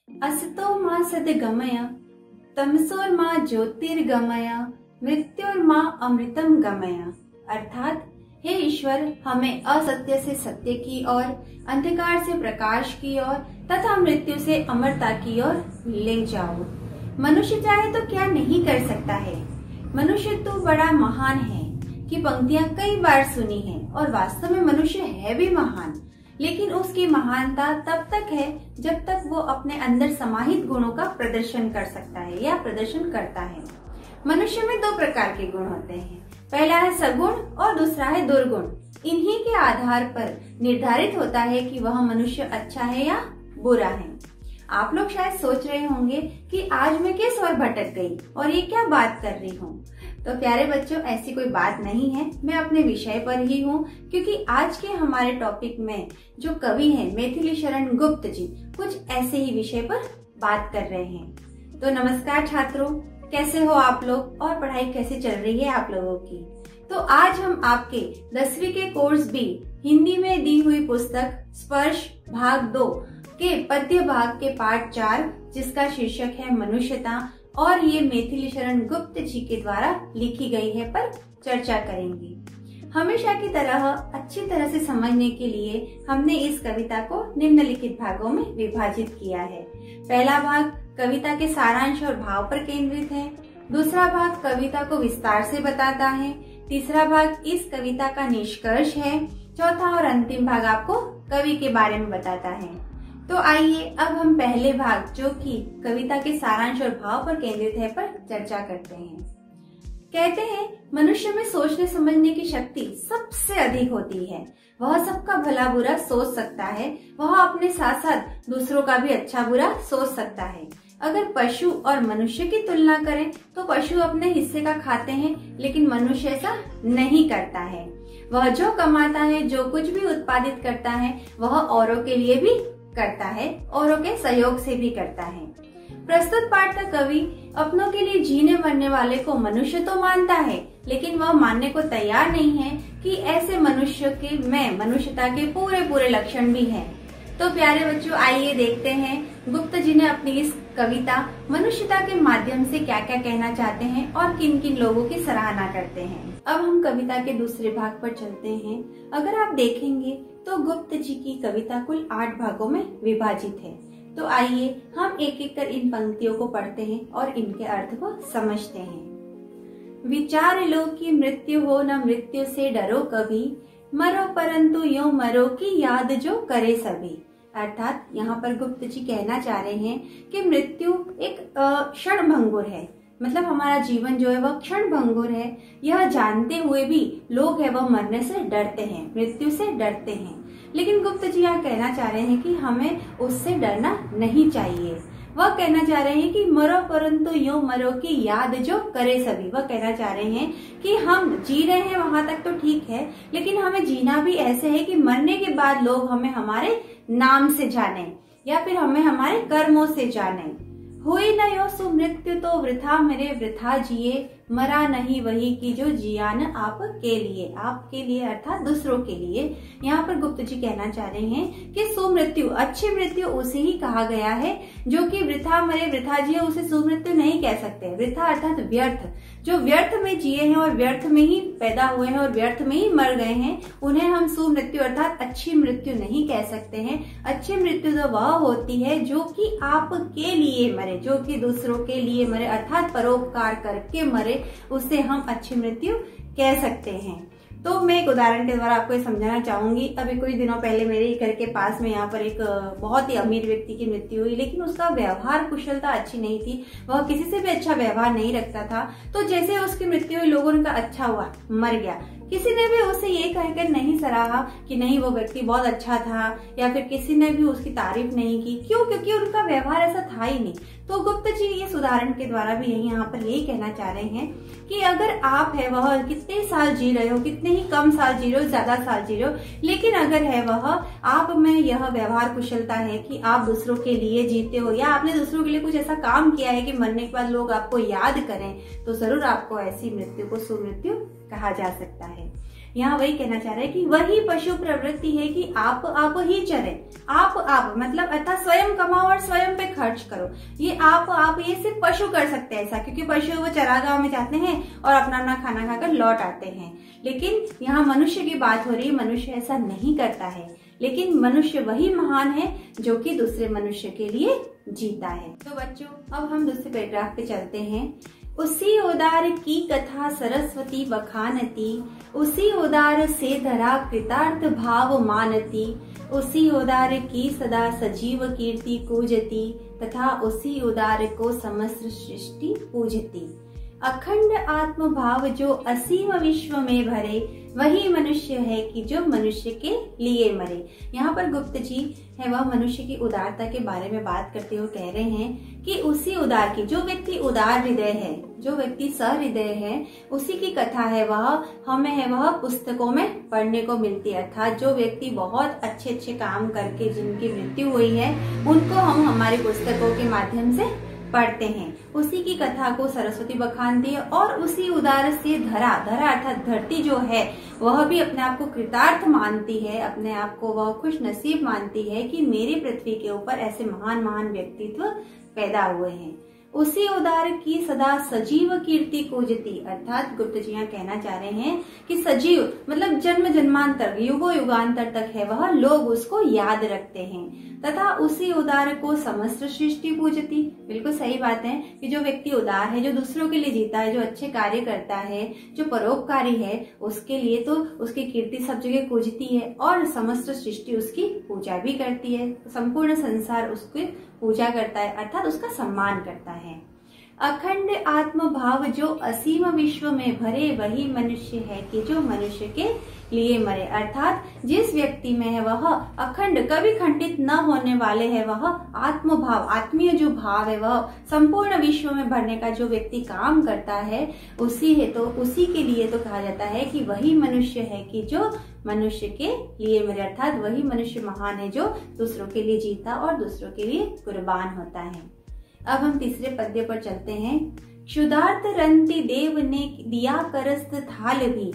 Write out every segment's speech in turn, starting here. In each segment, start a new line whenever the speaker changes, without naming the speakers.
असतो मा सद्गमय तमसोर्मा ज्योतिर्गमय मृत्योर्मा अमृतम गमय। अर्थात हे ईश्वर, हमें असत्य से सत्य की ओर, अंधकार से प्रकाश की ओर तथा मृत्यु से अमरता की ओर ले जाओ। मनुष्य चाहे तो क्या नहीं कर सकता है। मनुष्य तो बड़ा महान है कि पंक्तियां कई बार सुनी है और वास्तव में मनुष्य है भी महान, लेकिन उसकी महानता तब तक है जब तक वो अपने अंदर समाहित गुणों का प्रदर्शन कर सकता है या प्रदर्शन करता है। मनुष्य में दो प्रकार के गुण होते हैं, पहला है सगुण और दूसरा है दुर्गुण। इन्हीं के आधार पर निर्धारित होता है कि वह मनुष्य अच्छा है या बुरा है। आप लोग शायद सोच रहे होंगे कि आज मैं किस ओर भटक गई और ये क्या बात कर रही हूँ। तो प्यारे बच्चों, ऐसी कोई बात नहीं है, मैं अपने विषय पर ही हूँ, क्योंकि आज के हमारे टॉपिक में जो कवि हैं मैथिली शरण गुप्त जी कुछ ऐसे ही विषय पर बात कर रहे हैं। तो नमस्कार छात्रों, कैसे हो आप लोग और पढ़ाई कैसे चल रही है आप लोगों की। तो आज हम आपके 10वीं के कोर्स बी हिंदी में दी हुई पुस्तक स्पर्श भाग 2 के पद्य भाग के पाठ 4 जिसका शीर्षक है मनुष्यता और ये मैथिली शरण गुप्त जी के द्वारा लिखी गई है पर चर्चा करेंगे। हमेशा की तरह अच्छी तरह से समझने के लिए हमने इस कविता को निम्नलिखित भागों में विभाजित किया है। पहला भाग कविता के सारांश और भाव पर केंद्रित है, दूसरा भाग कविता को विस्तार से बताता है, तीसरा भाग इस कविता का निष्कर्ष है, चौथा और अंतिम भाग आपको कवि के बारे में बताता है। तो आइए अब हम पहले भाग जो कि कविता के सारांश और भाव पर केंद्रित है पर चर्चा करते हैं। कहते हैं मनुष्य में सोचने समझने की शक्ति सबसे अधिक होती है। वह सबका भला बुरा सोच सकता है, वह अपने साथ साथ दूसरों का भी अच्छा बुरा सोच सकता है। अगर पशु और मनुष्य की तुलना करें तो पशु अपने हिस्से का खाते हैं, लेकिन मनुष्य ऐसा नहीं करता है। वह जो कमाता है, जो कुछ भी उत्पादित करता है, वह औरों के लिए भी करता है, औरों के सहयोग से भी करता है। प्रस्तुत पाठ का कवि अपनों के लिए जीने मरने वाले को मनुष्य तो मानता है, लेकिन वह मानने को तैयार नहीं है कि ऐसे मनुष्य के में मनुष्यता के पूरे लक्षण भी हैं। तो प्यारे बच्चों, आइए देखते हैं गुप्त जी ने अपनी इस कविता मनुष्यता के माध्यम से क्या क्या कहना चाहते हैं और किन किन लोगों की सराहना करते हैं। अब हम कविता के दूसरे भाग पर चलते हैं। अगर आप देखेंगे तो गुप्त जी की कविता कुल 8 भागों में विभाजित है। तो आइए हम एक एक कर इन पंक्तियों को पढ़ते हैं और इनके अर्थ को समझते हैं। विचार लो कि मृत्यु हो न मृत्यु से डरो कभी, मरो परंतु यूं मरो की याद जो करे सभी। अर्थात यहाँ पर गुप्त जी कहना चाह रहे हैं कि मृत्यु एक क्षण भंगुर है, मतलब हमारा जीवन जो है वह क्षण भंगुर है। यह जानते हुए भी लोग है वह मरने से डरते हैं, मृत्यु से डरते हैं। लेकिन गुप्त जी यहाँ कहना चाह रहे हैं कि हमें उससे डरना नहीं चाहिए। वह कहना चाह रहे हैं कि मरो परंतु यूं मरो की याद जो करे सभी। वह कहना चाह रहे हैं कि हम जी रहे हैं वहां तक तो ठीक है, लेकिन हमें जीना भी ऐसे है कि मरने के बाद लोग हमें हमारे नाम से जाने या फिर हमें हमारे कर्मों से जाने। हुई न यो सु मृत्यु तो वृथा मेरे वृथा जिए, मरा नहीं वही की जो जिया न आपके लिए। आपके लिए अर्थात दूसरों के लिए। यहाँ पर गुप्त जी कहना चाह रहे हैं कि सुमृत्यु, अच्छी मृत्यु उसे ही कहा गया है जो कि वृथा मरे वृथा जिए, उसे सुमृत्यु नहीं कह सकते। वृथा अर्थात व्यर्थ, जो व्यर्थ में जिए हैं और व्यर्थ में ही पैदा हुए हैं और व्यर्थ में ही मर गए हैं, उन्हें हम सुमृत्यु अर्थात अच्छी मृत्यु नहीं कह सकते हैं। अच्छी मृत्यु तो वह होती है जो कि आपके लिए मरे, जो कि दूसरों के लिए मरे अर्थात परोपकार करके मरे, उससे हम अच्छी मृत्यु कह सकते हैं। तो मैं एक उदाहरण के द्वारा आपको ये समझाना चाहूंगी। अभी कुछ दिनों पहले मेरे घर के पास में यहाँ पर एक बहुत ही अमीर व्यक्ति की मृत्यु हुई, लेकिन उसका व्यवहार कुशलता अच्छी नहीं थी, वह किसी से भी अच्छा व्यवहार नहीं रखता था। तो जैसे उसकी मृत्यु हुई, लोगों ने कहा अच्छा हुआ, मर गया। किसी ने भी उसे ये कहकर नहीं सराहा कि नहीं वो व्यक्ति बहुत अच्छा था, या फिर किसी ने भी उसकी तारीफ नहीं की। क्यों? क्योंकि उनका व्यवहार ऐसा था ही नहीं। तो गुप्त जी इस उदाहरण के द्वारा भी यहाँ पर यही कहना चाह रहे हैं कि अगर आप है वह कितने साल जी रहे हो, कितने ही कम साल जी रहे हो, ज्यादा साल जी रहे हो, लेकिन अगर है वह आप में यह व्यवहार कुशलता है कि आप दूसरों के लिए जीते हो, या आपने दूसरों के लिए कुछ ऐसा काम किया है कि मरने के बाद लोग आपको याद करें, तो जरूर आपको ऐसी मृत्यु को सुमृत्यु कहा जा सकता है। यहाँ वही कहना चाह रहे हैं कि वही पशु प्रवृत्ति है कि आप ही चरे, आप मतलब अर्थात स्वयं कमाओ और स्वयं पे खर्च करो। ये आप ये सिर्फ पशु कर सकते हैं ऐसा, क्योंकि पशु वो चरागाह में जाते हैं और अपना अपना खाना खाकर लौट आते हैं। लेकिन यहाँ मनुष्य की बात हो रही है, मनुष्य ऐसा नहीं करता है, लेकिन मनुष्य वही महान है जो कि दूसरे मनुष्य के लिए जीता है। तो बच्चों अब हम दूसरे पैराग्राफ पे चलते हैं। उसी उदार की कथा सरस्वती बखानती, उसी उदार से धरा कृतार्थ भाव मानती, उसी उदार की सदा सजीव कीर्ति पूजती, तथा उसी उदार को समस्त सृष्टि पूजती। अखंड आत्म भाव जो असीम विश्व में भरे, वही मनुष्य है कि जो मनुष्य के लिए मरे। यहाँ पर गुप्त जी है वह मनुष्य की उदारता के बारे में बात करते हुए कह रहे हैं कि उसी उदार की, जो व्यक्ति उदार हृदय है, जो व्यक्ति सहृदय है, उसी की कथा है वह हमें वह पुस्तकों में पढ़ने को मिलती है। अर्थात जो व्यक्ति बहुत अच्छे अच्छे काम करके जिनकी मृत्यु हुई है, उनको हम हमारी पुस्तकों के माध्यम से पढ़ते हैं। उसी की कथा को सरस्वती बखानती है और उसी उदार से धरा अर्थात धरती जो है वह भी अपने आप को कृतार्थ मानती है, अपने आप को वह खुश नसीब मानती है कि मेरी पृथ्वी के ऊपर ऐसे महान महान व्यक्तित्व पैदा हुए हैं। उसी उदार की सदा सजीव कीर्ति पूजती, अर्थात गुप्त जी यहाँ कहना चाह रहे हैं कि सजीव मतलब जन्म जन्मांतर युगो युगांतर तक है वह, लोग उसको याद रखते हैं। तथा उसी उदार को समस्त सृष्टि पूजती, बिल्कुल सही बात है कि जो व्यक्ति उदार है, जो दूसरों के लिए जीता है, जो अच्छे कार्य करता है, जो परोपकारी है, उसके लिए तो उसकी कीर्ति सब जगह पूजती है और समस्त सृष्टि उसकी पूजा भी करती है। संपूर्ण संसार उसकी पूजा करता है अर्थात उसका सम्मान करता है। अखंड आत्म भाव जो असीम विश्व में भरे, वही मनुष्य है कि जो मनुष्य के लिए मरे। अर्थात जिस व्यक्ति में है वह अखंड कभी खंडित न होने वाले है, वह आत्म भाव आत्मीय जो भाव है वह संपूर्ण विश्व में भरने का जो व्यक्ति काम करता है, उसी के लिए तो कहा जाता है कि वही मनुष्य है कि जो मनुष्य के लिए मरे। अर्थात वही मनुष्य महान है जो दूसरों के लिए जीता और दूसरों के लिए कुर्बान होता है। अब हम तीसरे पद्य पर चलते हैं। क्षुधार्त रंति देव ने दिया करस्त थाल भी,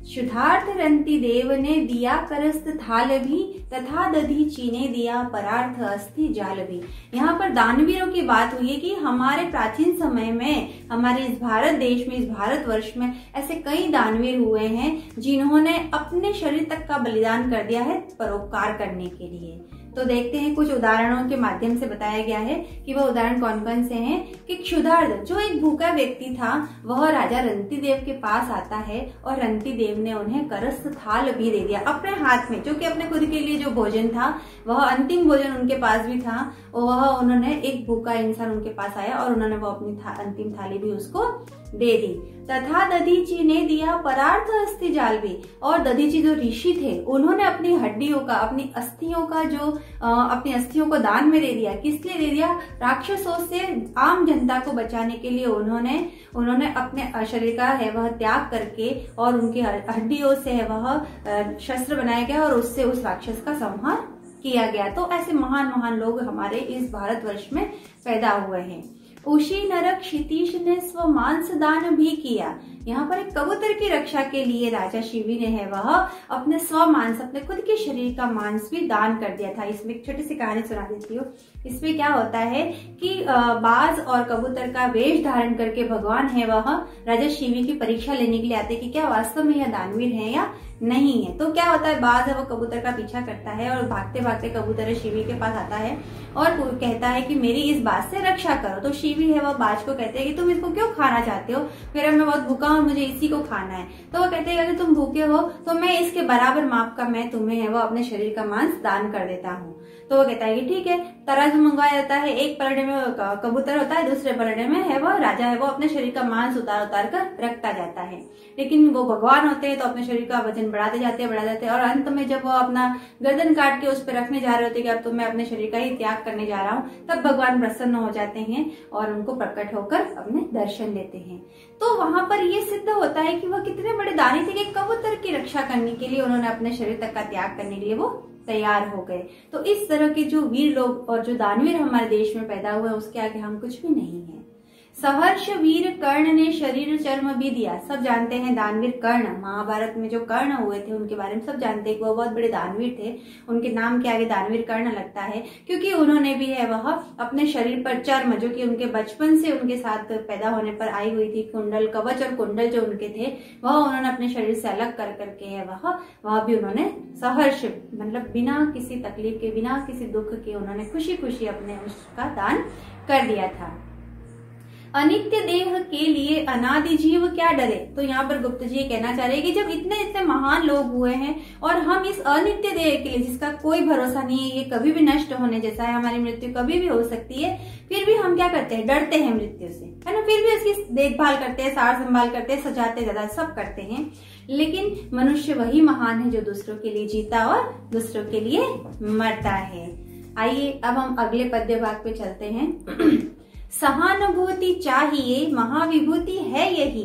क्षुधार्त रंति देव ने दिया करस्त थाल भी, तथा दधी चीने दिया परार्थ अस्थि जाल भी। यहाँ पर दानवीरों की बात हुई है कि हमारे प्राचीन समय में हमारे इस भारत देश में, इस भारतवर्ष में ऐसे कई दानवीर हुए हैं जिन्होंने अपने शरीर तक का बलिदान कर दिया है परोपकार करने के लिए। तो देखते हैं कुछ उदाहरणों के माध्यम से बताया गया है कि वह उदाहरण कौन कौन से हैं। कि क्षुधार्त जो एक भूखा व्यक्ति था वह राजा रंती देव के पास आता है और रंती देव ने उन्हें करस्त थाल भी दे दिया अपने हाथ में, जो कि अपने खुद के लिए जो भोजन था वह अंतिम भोजन उनके पास भी था, वह उन्होंने एक भूखा इंसान उनके पास आया और उन्होंने वो अपनी अंतिम थाली भी उसको दे दी। तथा दधीची ने दिया परार्थ अस्थि जाल भी, और दधीची जो ऋषि थे उन्होंने अपनी हड्डियों का, अपनी अस्थियों का जो अपनी अस्थियों को दान में दे दिया। किस लिए दे दिया? राक्षसों से आम जनता को बचाने के लिए उन्होंने अपने शरीर का है वह त्याग करके और उनकी हड्डियों से है वह शस्त्र बनाया गया और उससे उस राक्षस का संहार किया गया। तो ऐसे महान महान लोग हमारे इस भारतवर्ष में पैदा हुए हैं। उसी नरक क्षितिश ने स्व मांस दान भी किया। यहाँ पर एक कबूतर की रक्षा के लिए राजा शिवी ने है वह अपने स्व मांस, अपने खुद के शरीर का मांस भी दान कर दिया था। इसमें एक छोटी सी कहानी सुना देती हूँ। इसमें क्या होता है कि बाज और कबूतर का वेश धारण करके भगवान है वह राजा शिवी की परीक्षा लेने के लिए आते कि क्या वास्तव में यह दानवीर है या नहीं है। तो क्या होता है, बाज है वो कबूतर का पीछा करता है और भागते भागते कबूतर शिवी के पास आता है और कहता है कि मेरी इस बात से रक्षा करो। तो शिवी है वह बाज को कहते हैं कि तुम इसको क्यों खाना चाहते हो? फिर मैं बहुत भूखा हूँ, मुझे इसी को खाना है। तो वो कहते हैं अगर तुम भूखे हो तो मैं इसके बराबर माप का मैं तुम्हें है वो अपने शरीर का मांस दान कर देता हूँ। तो वो कहता है कि ठीक है। तराजू मंगवाया जाता है, एक पलड़े में कबूतर होता है, दूसरे पलड़े में है वो राजा है वो अपने शरीर का मांस उतार उतार कर रखता जाता है। लेकिन वो भगवान होते हैं तो अपने शरीर का वजन बढ़ाते जाते हैं और अंत में जब वो अपना गर्दन काट के उस पर रखने जा रहे होते हैं कि अब तो मैं अपने शरीर का ही त्याग करने जा रहा हूँ, तब भगवान प्रसन्न हो जाते हैं और उनको प्रकट होकर अपने दर्शन देते हैं। तो वहां पर ये सिद्ध होता है कि वह कितने बड़े दानी थे कि कबूतर की रक्षा करने के लिए उन्होंने अपने शरीर तक का त्याग करने के लिए वो तैयार हो गए। तो इस तरह के जो वीर लोग और जो दानवीर हमारे देश में पैदा हुए उसके आगे हम कुछ भी नहीं है। सहर्ष वीर कर्ण ने शरीर चर्म भी दिया। सब जानते हैं दानवीर कर्ण, महाभारत में जो कर्ण हुए थे उनके बारे में सब जानते हैं कि वो बहुत बड़े दानवीर थे। उनके नाम के आगे दानवीर कर्ण लगता है क्योंकि उन्होंने भी है वह अपने शरीर पर चर्म, जो कि उनके बचपन से उनके साथ पैदा होने पर आई हुई थी, कुंडल कवच और कुंडल जो उनके थे वह उन्होंने अपने शरीर से अलग कर करके है वह भी उन्होंने सहर्ष मतलब बिना किसी तकलीफ के, बिना किसी दुख के उन्होंने खुशी खुशी अपने उसका दान कर दिया था। अनित्य देह के लिए अनादि जीव क्या डरे। तो यहाँ पर गुप्त जी कहना चाह रहे हैं कि जब इतने इतने महान लोग हुए हैं और हम इस अनित्य देह के लिए जिसका कोई भरोसा नहीं है, ये कभी भी नष्ट होने जैसा है, हमारी मृत्यु कभी भी हो सकती है, फिर भी हम क्या करते हैं, डरते हैं मृत्यु से, है ना। फिर भी उसकी देखभाल करते हैं, सार संभाल करते हैं, सजाते ज्यादा सब करते हैं। लेकिन मनुष्य वही महान है जो दूसरों के लिए जीता और दूसरों के लिए मरता है। आइए अब हम अगले पद्य भाग पे चलते हैं। सहानुभूति चाहिए महाविभूति है यही,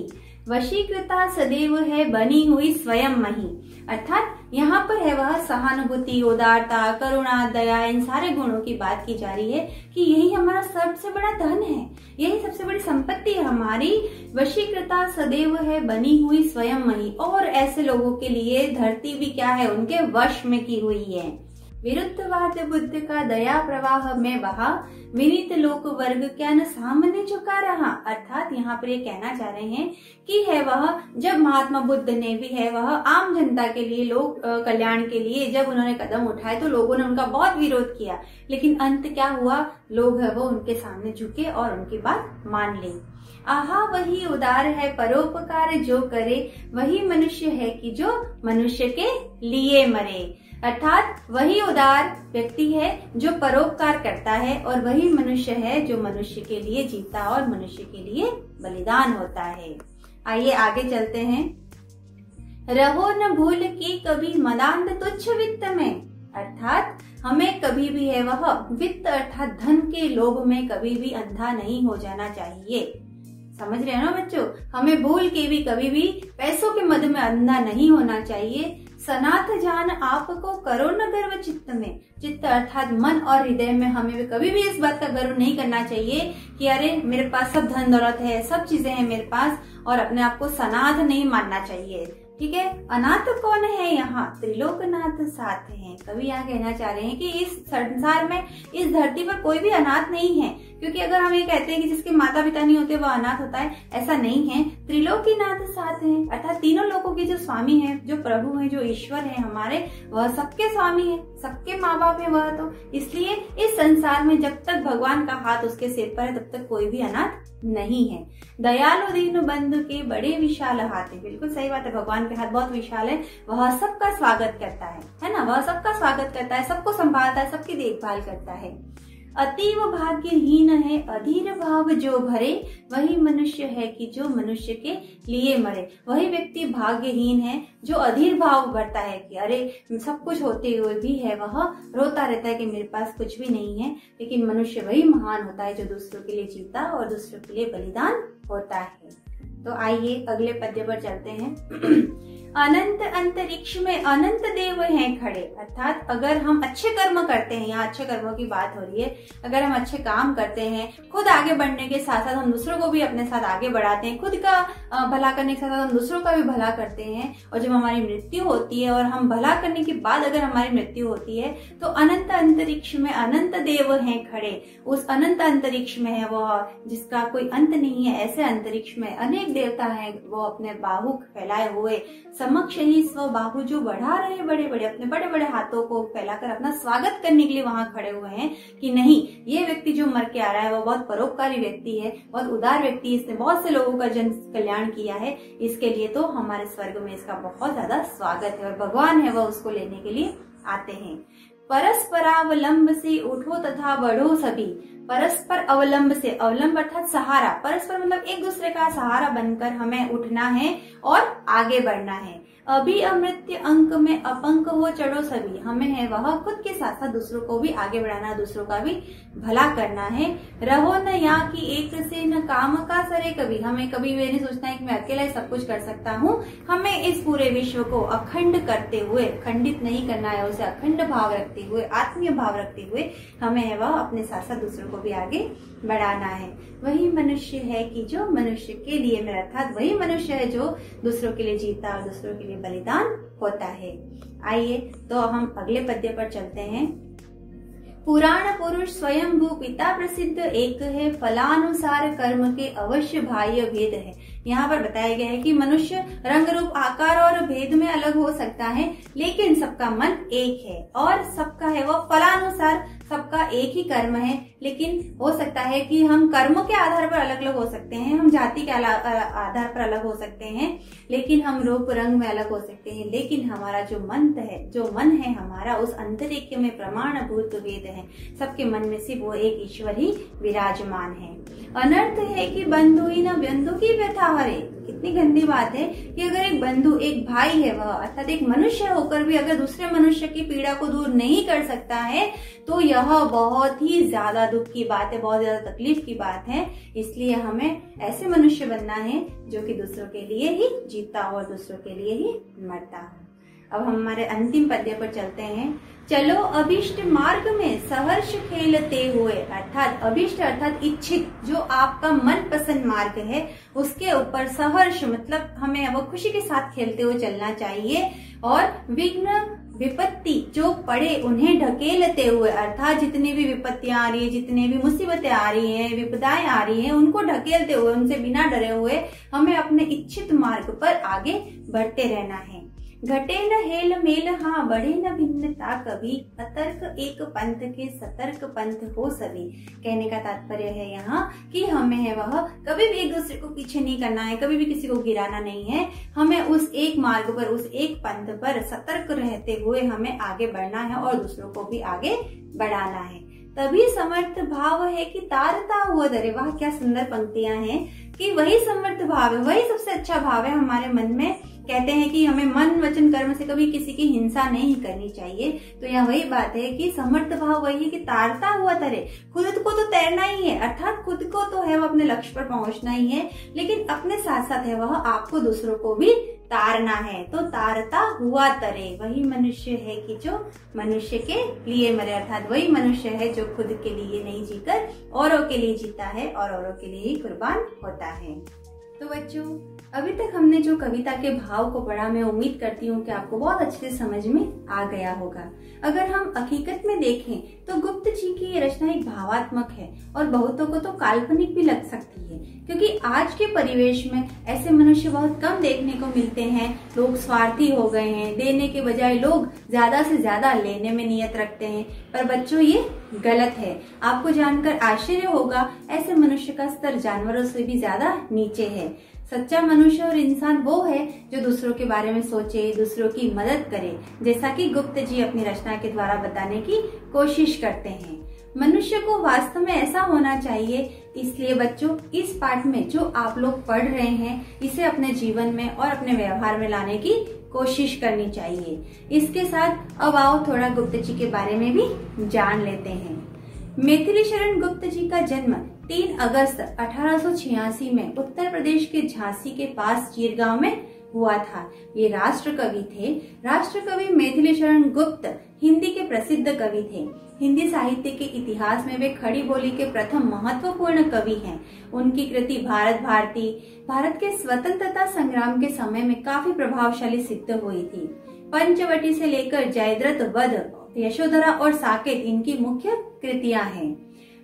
वशीकृता सदैव है बनी हुई स्वयं मही। अर्थात यहाँ पर है वह सहानुभूति, उदारता, करुणा, दया, इन सारे गुणों की बात की जा रही है कि यही हमारा सबसे बड़ा धन है, यही सबसे बड़ी संपत्ति है हमारी। वशीकृता सदैव है बनी हुई स्वयं मही, और ऐसे लोगों के लिए धरती भी क्या है, उनके वश में की हुई है। विरुद्धवाद बुद्ध का दया प्रवाह में बहा, विनीत लोक वर्ग क्या न सामने झुका रहा। अर्थात यहाँ पर ये कहना चाह रहे हैं कि है वह जब महात्मा बुद्ध ने भी है वह आम जनता के लिए, लोक कल्याण के लिए जब उन्होंने कदम उठाए तो लोगों ने उनका बहुत विरोध किया, लेकिन अंत क्या हुआ, लोग है वो उनके सामने झुके और उनकी बात मान ली। आहा वही उदार है परोपकार जो करे, वही मनुष्य है कि जो मनुष्य के लिए मरे। अर्थात वही उदार व्यक्ति है जो परोपकार करता है और वही मनुष्य है जो मनुष्य के लिए जीता और मनुष्य के लिए बलिदान होता है। आइए आगे चलते हैं। रहो न भूल की कभी मदांध तुच्छ वित्त में। अर्थात हमें कभी भी है वह वित्त अर्थात धन के लोभ में कभी भी अंधा नहीं हो जाना चाहिए। समझ रहे हैं ना बच्चों, हमें भूल के भी कभी भी पैसों के मद में अंधा नहीं होना चाहिए। सनाथ जान आपको करो न गर्व चित्त में। चित्त अर्थात मन और हृदय में हमें भी कभी भी इस बात का गर्व नहीं करना चाहिए कि अरे मेरे पास सब धन दौलत है, सब चीजें हैं मेरे पास, और अपने आप को सनाथ नहीं मानना चाहिए। ठीक है, अनाथ कौन है यहाँ, त्रिलोकनाथ साथ हैं। कवि यहाँ कहना चाह रहे हैं कि इस संसार में, इस धरती पर कोई भी अनाथ नहीं है, क्योंकि अगर हम ये कहते हैं कि जिसके माता पिता नहीं होते वह अनाथ होता है, ऐसा नहीं है। त्रिलोकीनाथ साथ हैं, अर्थात तीनों लोकों के जो स्वामी हैं, जो प्रभु हैं, जो ईश्वर हैं हमारे, वह सबके स्वामी है, सबके माँ बाप है वह। तो इसलिए इस संसार में जब तक भगवान का हाथ उसके सिर पर है तब तक कोई भी अनाथ नहीं है। दयालु दीन बंधु के बड़े विशाल हाथ है। बिल्कुल सही बात है, भगवान के हाथ बहुत विशाल है, वह सबका स्वागत करता है ना, वह सबका स्वागत करता है, सबको संभालता है, सबकी देखभाल करता है। अतीव भाग्यहीन है अधीर भाव जो भरे, वही मनुष्य है कि जो मनुष्य के लिए मरे। वही व्यक्ति भाग्यहीन है जो अधीर भाव भरता है कि अरे सब कुछ होते हुए भी है वह रोता रहता है कि मेरे पास कुछ भी नहीं है। लेकिन मनुष्य वही महान होता है जो दूसरों के लिए जीता और दूसरों के लिए बलिदान होता है। तो आइए अगले पद्य पर चलते हैं। अनंत अंतरिक्ष में अनंत देव हैं खड़े। अर्थात अगर हम अच्छे कर्म करते हैं, यहाँ अच्छे कर्मों की बात हो रही है, अगर हम अच्छे काम करते हैं, खुद आगे बढ़ने के साथ साथ हम दूसरों को भी अपने साथ आगे बढ़ाते हैं, खुद का भला करने के साथ साथ हम दूसरों का भी भला करते हैं, और जब हमारी मृत्यु होती है और हम भला करने के बाद अगर हमारी मृत्यु होती है तो अनंत अंतरिक्ष में अनंत देव हैं खड़े। उस अनंत अंतरिक्ष में है वो जिसका कोई अंत नहीं है, ऐसे अंतरिक्ष में अनेक देवता हैं, वो अपने बाहु फैलाए हुए समक्ष ही स्व बाहु जो बढ़ा रहे, बड़े बड़े अपने बड़े बड़े हाथों को फैलाकर अपना स्वागत करने के लिए वहां खड़े हुए हैं कि नहीं, ये व्यक्ति जो मर के आ रहा है वो बहुत परोपकारी व्यक्ति है, बहुत उदार व्यक्ति, इसने बहुत से लोगों का जन कल्याण किया है, इसके लिए तो हमारे स्वर्ग में इसका बहुत ज्यादा स्वागत है, और भगवान है वह उसको लेने के लिए आते हैं। परस्परावलंब से उठो तथा बढ़ो सभी। परस्पर अवलंब से, अवलंब अर्थात सहारा, परस्पर मतलब एक दूसरे का सहारा बनकर हमें उठना है और आगे बढ़ना है। अभी अमृत्य अंक में अपंक हो चढ़ो सभी। हमें है वह खुद के साथ साथ दूसरों को भी आगे बढ़ाना, दूसरों का भी भला करना है। रहो न यहाँ की एक से न काम का सरे कभी। हमें कभी भी नहीं सोचना है कि मैं अकेला ही सब कुछ कर सकता हूँ। हमें इस पूरे विश्व को अखंड करते हुए, खंडित नहीं करना है, उसे अखंड भाव रखते हुए, आत्मीय भाव रखते हुए हमें है वह अपने साथ साथ दूसरों को को भी आगे बढ़ाना है। वही मनुष्य है कि जो मनुष्य के लिए मेरा, अर्थात वही मनुष्य है जो दूसरों के लिए जीता और दूसरों के लिए बलिदान होता है। आइए तो हम अगले पद्य पर चलते हैं। पुराण पुरुष स्वयंभू पिता प्रसिद्ध एक है, फलानुसार कर्म के अवश्य बाह्य भेद है। यहाँ पर बताया गया है कि मनुष्य रंग रूप आकार और भेद में अलग हो सकता है, लेकिन सबका मन एक है और सबका है वो फलानुसार, सबका एक ही कर्म है। लेकिन हो सकता है कि हम कर्मों के आधार पर अलग अलग हो सकते हैं, हम जाति के आधार पर अलग हो सकते हैं, लेकिन हम रूप रंग में अलग हो सकते हैं, लेकिन हमारा जो मन है हमारा, उस अंतरिक्ष में प्रमाणभूत वेद है। सबके मन में सिर्फ वो एक ईश्वर ही विराजमान है। अनर्थ है कि बंधु ही न बंधु की व्यथा हरे। कितनी गंदी बात है कि अगर एक बंधु, एक भाई है वह, अर्थात एक मनुष्य होकर भी अगर दूसरे मनुष्य की पीड़ा को दूर नहीं कर सकता है, तो यह बहुत ही ज्यादा दुख की बात है, बहुत ज्यादा तकलीफ की बात है। इसलिए हमें ऐसे मनुष्य बनना है जो कि दूसरों के लिए ही जीता और दूसरों के लिए ही मरता। अब हम हमारे अंतिम पद्य पर चलते हैं। चलो अभिष्ट मार्ग में सहर्ष खेलते हुए, अर्थात अभिष्ट अर्थात इच्छित, जो आपका मनपसंद मार्ग है उसके ऊपर सहर्ष मतलब हमें वो खुशी के साथ खेलते हुए चलना चाहिए। और विघ्न विपत्ति जो पड़े उन्हें ढकेलते हुए, अर्थात जितनी भी विपत्तियां आ रही है, जितनी भी मुसीबतें आ रही हैं, विपदाएं आ रही हैं, उनको ढकेलते हुए, उनसे बिना डरे हुए हमें अपने इच्छित मार्ग पर आगे बढ़ते रहना है। घटे न हेल मेल हाँ बढ़े न भिन्नता कभी, अतर्क एक पंथ के सतर्क पंथ हो सभी। कहने का तात्पर्य है यहाँ कि हमें है वह कभी भी एक दूसरे को पीछे नहीं करना है, कभी भी किसी को गिराना नहीं है। हमें उस एक मार्ग पर, उस एक पंथ पर सतर्क रहते हुए हमें आगे बढ़ना है और दूसरों को भी आगे बढ़ाना है। तभी समर्थ भाव है कि तारता हुआ दरे। वाह क्या सुंदर पंक्तियां हैं कि वही समर्थ भाव है, वही सबसे अच्छा भाव है हमारे मन में। कहते हैं कि हमें मन वचन कर्म से कभी किसी की हिंसा नहीं करनी चाहिए। तो यह वही बात है कि समर्थ भाव वही है कि तारता हुआ तरे। खुद को तो तैरना ही है, अर्थात खुद को तो है वो अपने लक्ष्य पर पहुंचना ही है, लेकिन अपने साथ साथ है वह आपको दूसरों को भी तारना है। तो तारता हुआ तरे, वही मनुष्य है कि जो मनुष्य के लिए मरे, अर्थात वही मनुष्य है जो खुद के लिए नहीं जीकर औरों के लिए जीता है और औरों के लिए ही कुर्बान होता है। तो बच्चों, अभी तक हमने जो कविता के भाव को पढ़ा, मैं उम्मीद करती हूँ कि आपको बहुत अच्छे से समझ में आ गया होगा। अगर हम हकीकत में देखें तो गुप्त जी की ये रचना एक भावात्मक है और बहुतों को तो काल्पनिक भी लग सकती है, क्योंकि आज के परिवेश में ऐसे मनुष्य बहुत कम देखने को मिलते हैं। लोग स्वार्थी हो गए हैं, देने के बजाय लोग ज्यादा से ज्यादा लेने में नियत रखते हैं। पर बच्चों ये गलत है। आपको जानकर आश्चर्य होगा, ऐसे मनुष्य का स्तर जानवरों से भी ज्यादा नीचे है। सच्चा मनुष्य और इंसान वो है जो दूसरों के बारे में सोचे, दूसरों की मदद करे, जैसा कि गुप्त जी अपनी रचना के द्वारा बताने की कोशिश करते हैं। मनुष्य को वास्तव में ऐसा होना चाहिए। इसलिए बच्चों, इस पाठ में जो आप लोग पढ़ रहे हैं, इसे अपने जीवन में और अपने व्यवहार में लाने की कोशिश करनी चाहिए। इसके साथ अब आओ थोड़ा गुप्त जी के बारे में भी जान लेते हैं। मैथिली शरण गुप्त जी का जन्म 3 अगस्त 1886 में उत्तर प्रदेश के झांसी के पास चीरगांव में हुआ था। ये राष्ट्र कवि थे। राष्ट्र कवि मैथिली शरण गुप्त हिंदी के प्रसिद्ध कवि थे। हिंदी साहित्य के इतिहास में वे खड़ी बोली के प्रथम महत्वपूर्ण कवि हैं। उनकी कृति भारत भारती भारत के स्वतंत्रता संग्राम के समय में काफी प्रभावशाली सिद्ध हुई थी। पंचवटी से लेकर जयद्रथ वध, यशोधरा और साकेत इनकी मुख्य कृतियां हैं।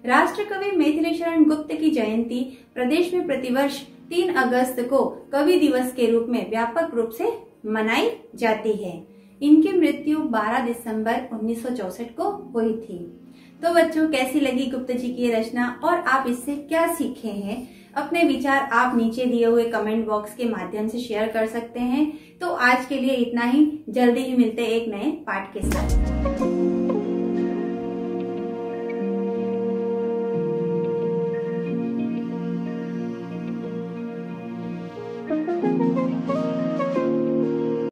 राष्ट्र कवि मैथिली शरण गुप्त की जयंती प्रदेश में प्रतिवर्ष 3 अगस्त को कवि दिवस के रूप में व्यापक रूप से मनाई जाती है। इनकी मृत्यु 12 दिसंबर 1964 को हुई थी। तो बच्चों, कैसी लगी गुप्त जी की रचना और आप इससे क्या सीखे हैं? अपने विचार आप नीचे दिए हुए कमेंट बॉक्स के माध्यम से शेयर कर सकते हैं। तो आज के लिए इतना ही। जल्दी ही मिलते हैं एक नए पाठ के साथ।